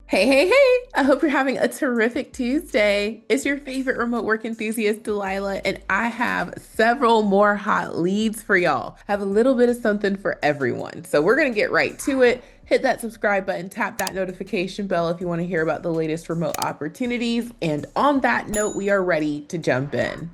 Hey, hey, hey! I hope you're having a terrific Tuesday. It's your favorite remote work enthusiast, Delilah, and I have several more hot leads for y'all. I have a little bit of something for everyone. So we're going to get right to it. Hit that subscribe button, tap that notification bell if you want to hear about the latest remote opportunities. And on that note, we are ready to jump in.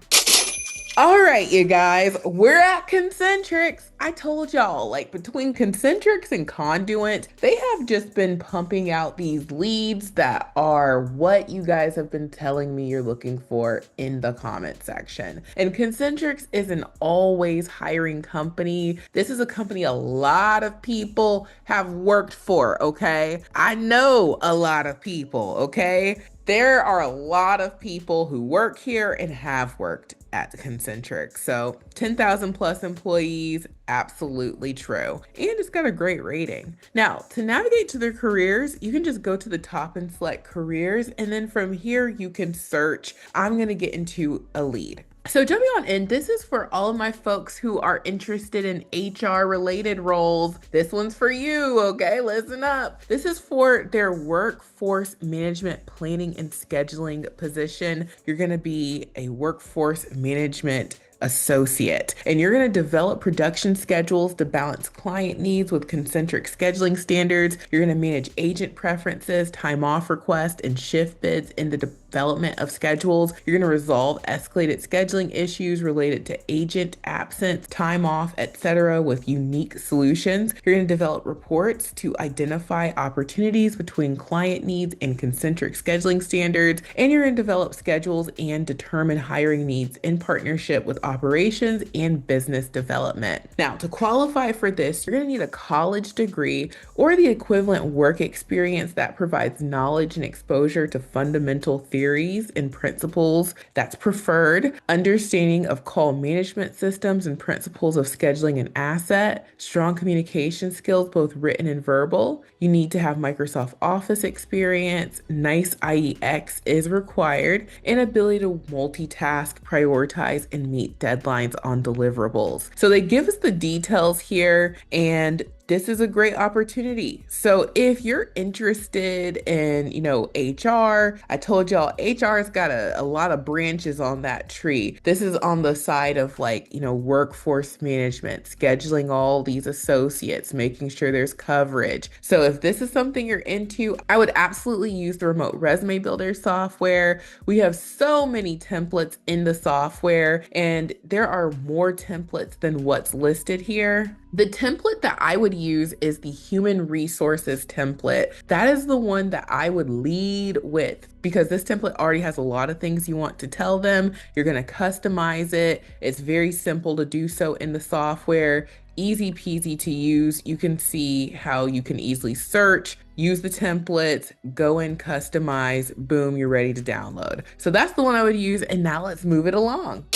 All right, you guys, we're at Concentrics. I told y'all, like between Concentrics and Conduent, they have just been pumping out these leads that are what you guys have been telling me you're looking for in the comment section. And Concentrics is an always hiring company. This is a company a lot of people have worked for, okay? I know a lot of people, okay? There are a lot of people who work here and have worked at Concentric. So 10,000 plus employees, absolutely true. And it's got a great rating. Now, to navigate to their careers, you can just go to the top and select careers. And then from here, you can search. I'm going to get into a lead. So jumping on in, this is for all of my folks who are interested in HR related roles. This one's for you, okay? Listen up. This is for their workforce management planning and scheduling position. You're gonna be a workforce management associate, and you're going to develop production schedules to balance client needs with concentric scheduling standards. You're going to manage agent preferences, time off requests, and shift bids in the development of schedules. You're going to resolve escalated scheduling issues related to agent absence, time off, etc. with unique solutions. You're going to develop reports to identify opportunities between client needs and concentric scheduling standards, and you're going to develop schedules and determine hiring needs in partnership with operations and business development. Now, to qualify for this, you're going to need a college degree or the equivalent work experience that provides knowledge and exposure to fundamental theories and principles. That's preferred. Understanding of call management systems and principles of scheduling an asset. Strong communication skills, both written and verbal. You need to have Microsoft Office experience. Nice IEX is required. And ability to multitask, prioritize, and meet deadlines on deliverables. So they give us the details here, and this is a great opportunity. So if you're interested in, HR, I told y'all HR's got a lot of branches on that tree. This is on the side of workforce management, scheduling all these associates, making sure there's coverage. So if this is something you're into, I would absolutely use the remote resume builder software. We have so many templates in the software, and there are more templates than what's listed here. The template that I would use is the human resources template. That is the one that I would lead with because this template already has a lot of things you want to tell them. You're going to customize it. It's very simple to do so in the software. Easy peasy to use. You can see how you can easily search, use the templates, go and customize, boom, you're ready to download. So that's the one I would use. And now let's move it along.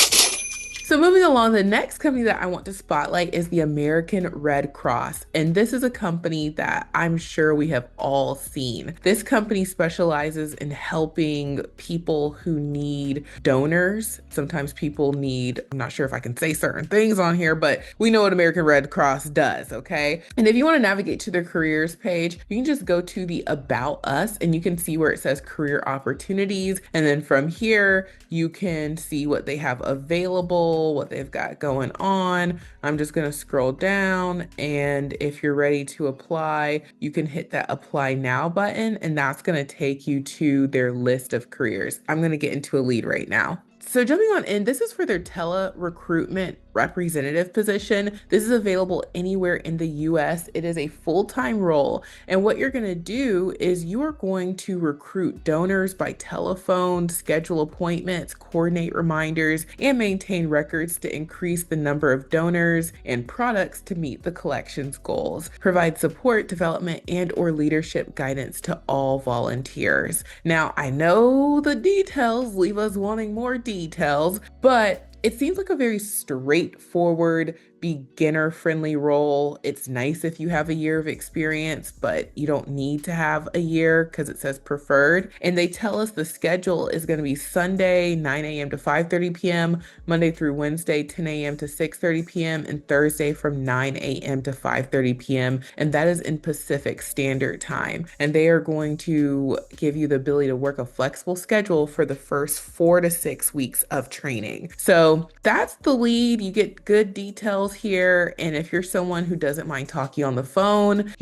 So moving along, the next company that I want to spotlight is the American Red Cross. And this is a company that I'm sure we have all seen. This company specializes in helping people who need donors. Sometimes people need, I'm not sure if I can say certain things on here, but we know what American Red Cross does, okay? And if you want to navigate to their careers page, you can just go to the About Us and you can see where it says career opportunities. And then from here, you can see what they have available, what they've got going on. I'm just going to scroll down, and if you're ready to apply, you can hit that apply now button, and that's going to take you to their list of careers. I'm going to get into a lead right now. So jumping on in, this is for their tele-recruitment representative position. This is available anywhere in the US. It is a full-time role. And what you're going to do is you are going to recruit donors by telephone, schedule appointments, coordinate reminders, and maintain records to increase the number of donors and products to meet the collection's goals. Provide support, development, and or leadership guidance to all volunteers. Now, I know the details leave us wanting more details, but it seems like a very straightforward beginner friendly role. It's nice if you have a year of experience, but you don't need to have a year because it says preferred. And they tell us the schedule is going to be Sunday, 9 a.m. to 5:30 p.m., Monday through Wednesday, 10 a.m. to 6:30 p.m., and Thursday from 9 a.m. to 5:30 p.m. And that is in Pacific Standard Time. And they are going to give you the ability to work a flexible schedule for the first 4 to 6 weeks of training. So that's the lead. You get good details here. And if you're someone who doesn't mind talking on the phone,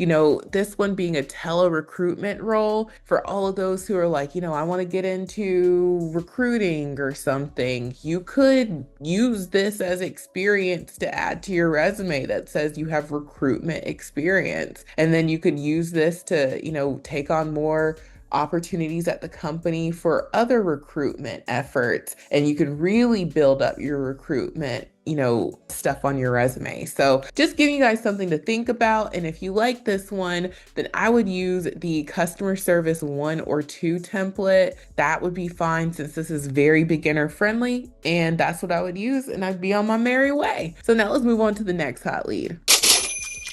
this one being a tele-recruitment role for all of those who are like, I want to get into recruiting or something, you could use this as experience to add to your resume that says you have recruitment experience. And then you could use this to, take on more opportunities at the company for other recruitment efforts. And you could really build up your recruitment stuff on your resume. So just giving you guys something to think about. And if you like this one, then I would use the customer service 1 or 2 template. That would be fine since this is very beginner friendly. And that's what I would use. And I'd be on my merry way. So now let's move on to the next hot lead.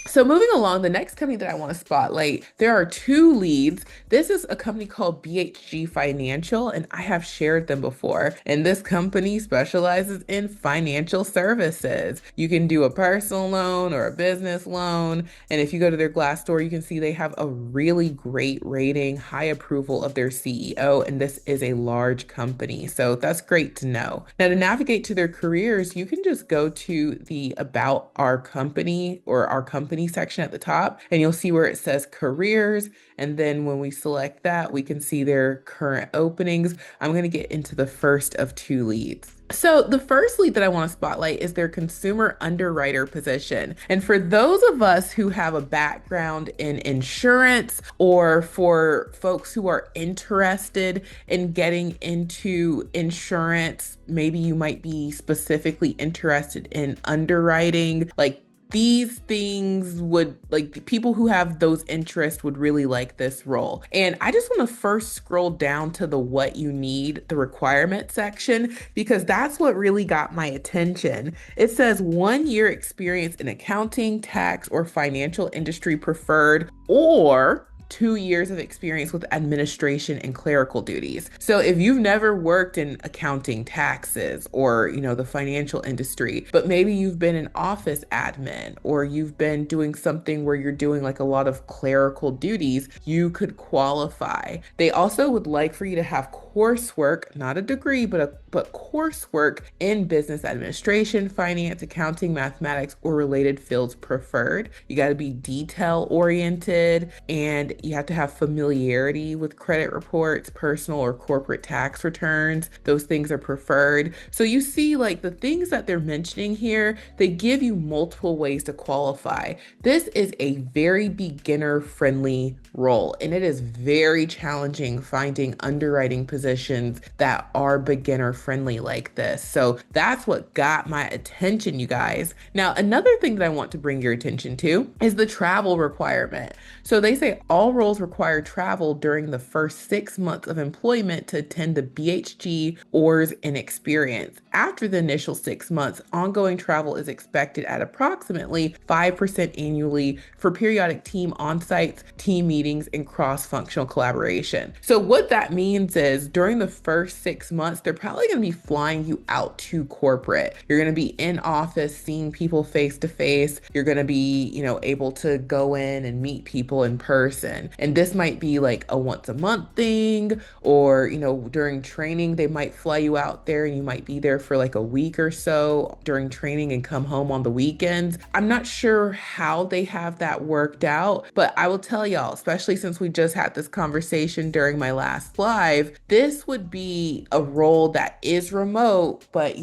So moving along, the next company that I want to spotlight, there are 2 leads. This is a company called BHG Financial, and I have shared them before. And this company specializes in financial services. You can do a personal loan or a business loan. And if you go to their Glassdoor, you can see they have a really great rating, high approval of their CEO, and this is a large company. So that's great to know. Now, to navigate to their careers, you can just go to the About Our Company or Our Company section at the top, and you'll see where it says careers. And then when we select that, we can see their current openings. I'm going to get into the first of 2 leads. So the first lead that I want to spotlight is their consumer underwriter position. And for those of us who have a background in insurance, or for folks who are interested in getting into insurance, maybe you might be specifically interested in underwriting, like these things would, like, people who have those interests would really like this role. And I just want to first scroll down to the what you need, the requirement section, because that's what really got my attention. It says 1 year experience in accounting, tax, or financial industry preferred, or 2 years of experience with administration and clerical duties. So if you've never worked in accounting, taxes, or, the financial industry, but maybe you've been an office admin, or you've been doing something where you're doing like a lot of clerical duties, you could qualify. They also would like for you to have coursework, not a degree, but coursework in business administration, finance, accounting, mathematics, or related fields preferred. You got to be detail oriented, and you have to have familiarity with credit reports, personal or corporate tax returns. Those things are preferred. So you see, like, the things that they're mentioning here, they give you multiple ways to qualify. This is a very beginner friendly role, and it is very challenging finding underwriting positions that are beginner friendly like this. So that's what got my attention, you guys. Now, another thing that I want to bring your attention to is the travel requirement. So they say all roles require travel during the first 6 months of employment to attend the BHG ORS and experience. After the initial 6 months, ongoing travel is expected at approximately 5% annually for periodic team on-sites, team meetings, and cross-functional collaboration. So what that means is during the first 6 months, they're probably going to be flying you out to corporate. You're going to be in office, seeing people face to face. You're going to be, able to go in and meet people in person. And this might be like a once a month thing, or, during training, they might fly you out there and you might be there for like a week or so during training and come home on the weekends. I'm not sure how they have that worked out, but I will tell y'all, especially since we just had this conversation during my last live, this would be a role that is remote, but,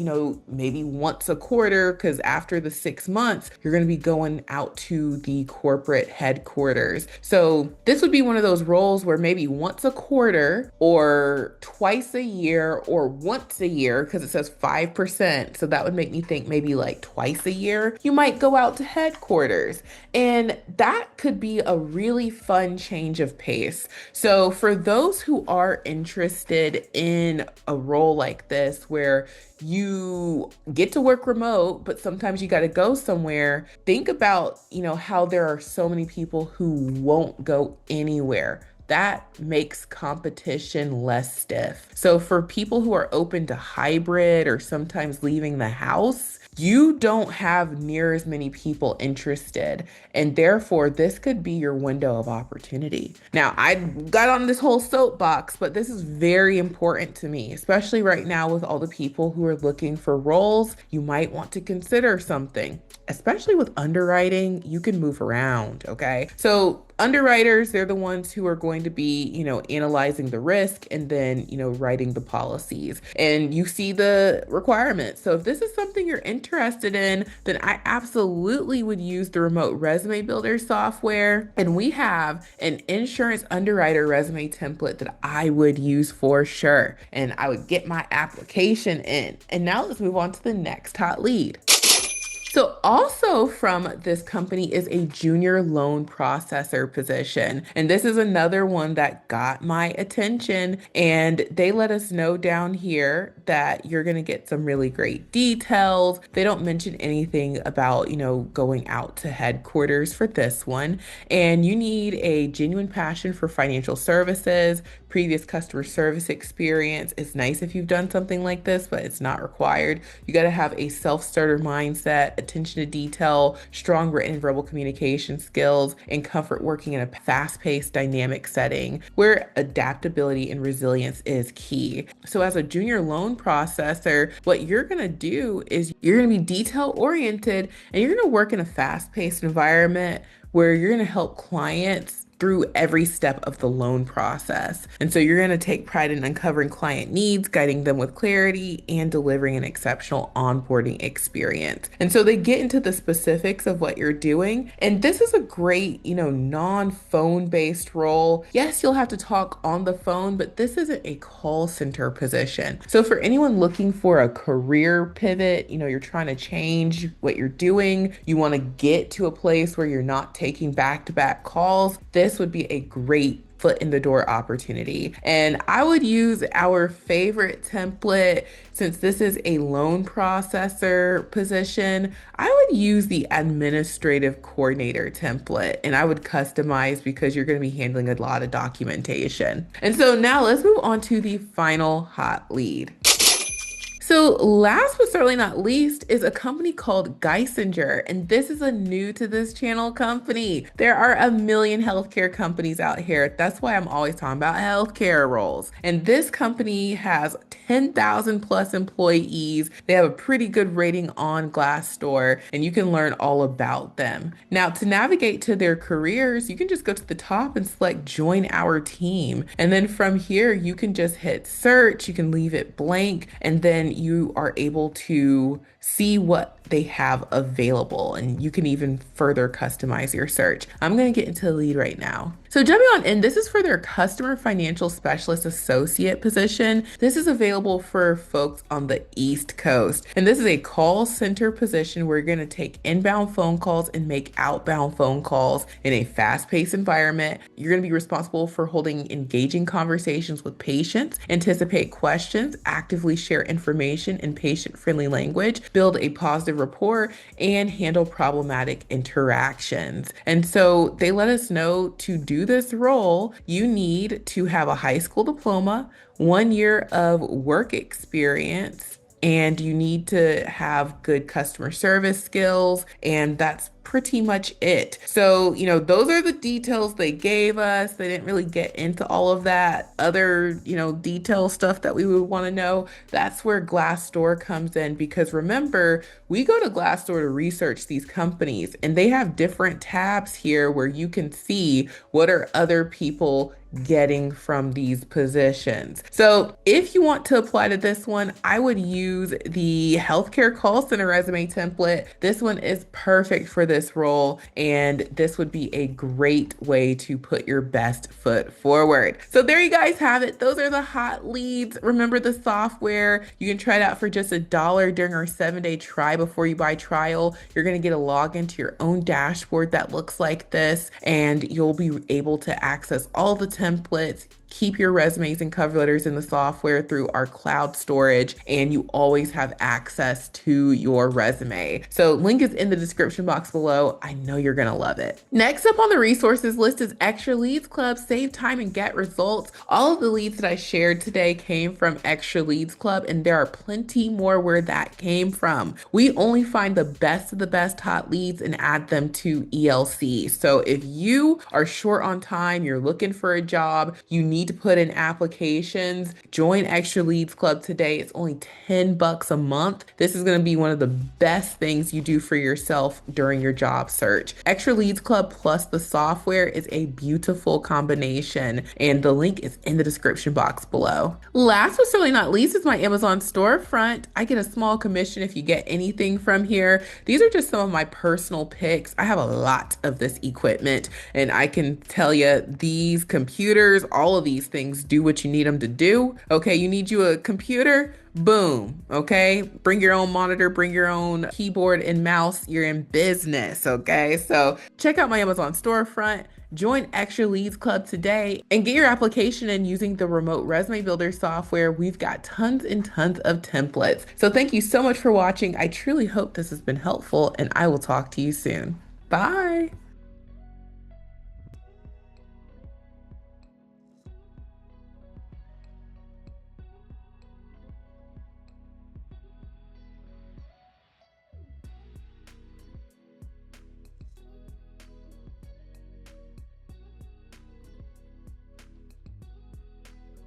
maybe once a quarter, because after the 6 months, you're going to be going out to the corporate headquarters. So this would be one of those roles where maybe once a quarter or twice a year or once a year, because it says 5%. So that would make me think maybe like twice a year, you might go out to headquarters. And that could be a really fun change of pace. So for those who are interested in a role like this where you get to work remote, but sometimes you got to go somewhere. Think about, how there are so many people who won't go anywhere. That makes competition less stiff. So for people who are open to hybrid or sometimes leaving the house, you don't have near as many people interested. And therefore, this could be your window of opportunity. Now, I got on this whole soapbox, but this is very important to me, especially right now with all the people who are looking for roles. You might want to consider something. Especially with underwriting, you can move around, okay? So underwriters, they're the ones who are going to be, analyzing the risk and then, writing the policies. And you see the requirements. So if this is something you're interested in, then I absolutely would use the remote resume builder software. And we have an insurance underwriter resume template that I would use for sure. And I would get my application in. And now let's move on to the next hot lead. So also from this company is a junior loan processor position. And this is another one that got my attention. And they let us know down here that you're going to get some really great details. They don't mention anything about, going out to headquarters for this one. And you need a genuine passion for financial services, previous customer service experience. It's nice if you've done something like this, but it's not required. You got to have a self-starter mindset, attention to detail, strong written and verbal communication skills, and comfort working in a fast-paced, dynamic setting where adaptability and resilience is key. So as a junior loan processor, what you're going to do is you're going to be detail-oriented and you're going to work in a fast-paced environment where you're going to help clients through every step of the loan process. And so you're going to take pride in uncovering client needs, guiding them with clarity, and delivering an exceptional onboarding experience. And so they get into the specifics of what you're doing. And this is a great, non-phone based role. Yes, you'll have to talk on the phone, but this isn't a call center position. So for anyone looking for a career pivot, you're trying to change what you're doing, you want to get to a place where you're not taking back-to-back calls, this would be a great foot in the door opportunity. And I would use our favorite template since this is a loan processor position. I would use the administrative coordinator template and I would customize because you're going to be handling a lot of documentation. And so now let's move on to the final hot lead. So last but certainly not least is a company called Geisinger, and this is a new to this channel company. There are a million healthcare companies out here. That's why I'm always talking about healthcare roles. And this company has 10,000 plus employees. They have a pretty good rating on Glassdoor, and you can learn all about them. Now, to navigate to their careers, you can just go to the top and select join our team. And then from here, you can just hit search, you can leave it blank, and then you are able to see what they have available and you can even further customize your search. I'm going to get into the lead right now. So jumping on in, this is for their customer financial specialist associate position. This is available for folks on the East Coast. And this is a call center position where you're going to take inbound phone calls and make outbound phone calls in a fast-paced environment. You're going to be responsible for holding engaging conversations with patients, anticipate questions, actively share information in patient-friendly language, build a positive rapport, and handle problematic interactions. And so they let us know to do this role, you need to have a high school diploma, 1 year of work experience, and you need to have good customer service skills, and that's pretty much it. So, those are the details they gave us. They didn't really get into all of that other, detail stuff that we would want to know. That's where Glassdoor comes in because remember, we go to Glassdoor to research these companies and they have different tabs here where you can see what are other people getting from these positions. So if you want to apply to this one, I would use the healthcare call center resume template. This one is perfect for this role, and this would be a great way to put your best foot forward. So there you guys have it. Those are the hot leads. Remember the software. You can try it out for just $1 during our 7-day try before you buy trial. You're going to get a login to your own dashboard that looks like this, and you'll be able to access all the templates, keep your resumes and cover letters in the software through our cloud storage, and you always have access to your resume. So link is in the description box below. I know you're gonna love it. Next up on the resources list is Extra Leads Club. Save time and get results. All of the leads that I shared today came from Extra Leads Club, and there are plenty more where that came from. We only find the best of the best hot leads and add them to ELC. So if you are short on time, you're looking for a job, you need to put in applications, join Extra Leads Club today. It's only $10 a month. This is going to be one of the best things you do for yourself during your job search. Extra Leads Club plus the software is a beautiful combination, and the link is in the description box below. Last but certainly not least is my Amazon storefront. I get a small commission if you get anything from here. These are just some of my personal picks. I have a lot of this equipment, and I can tell you these computers, all of these things do what you need them to do. Okay, you need you a computer? Boom. Okay. Bring your own monitor, bring your own keyboard and mouse. You're in business. Okay. So check out my Amazon storefront. Join Extra Leads Club today and get your application in using the remote resume builder software. We've got tons and tons of templates. So thank you so much for watching. I truly hope this has been helpful, and I will talk to you soon. Bye.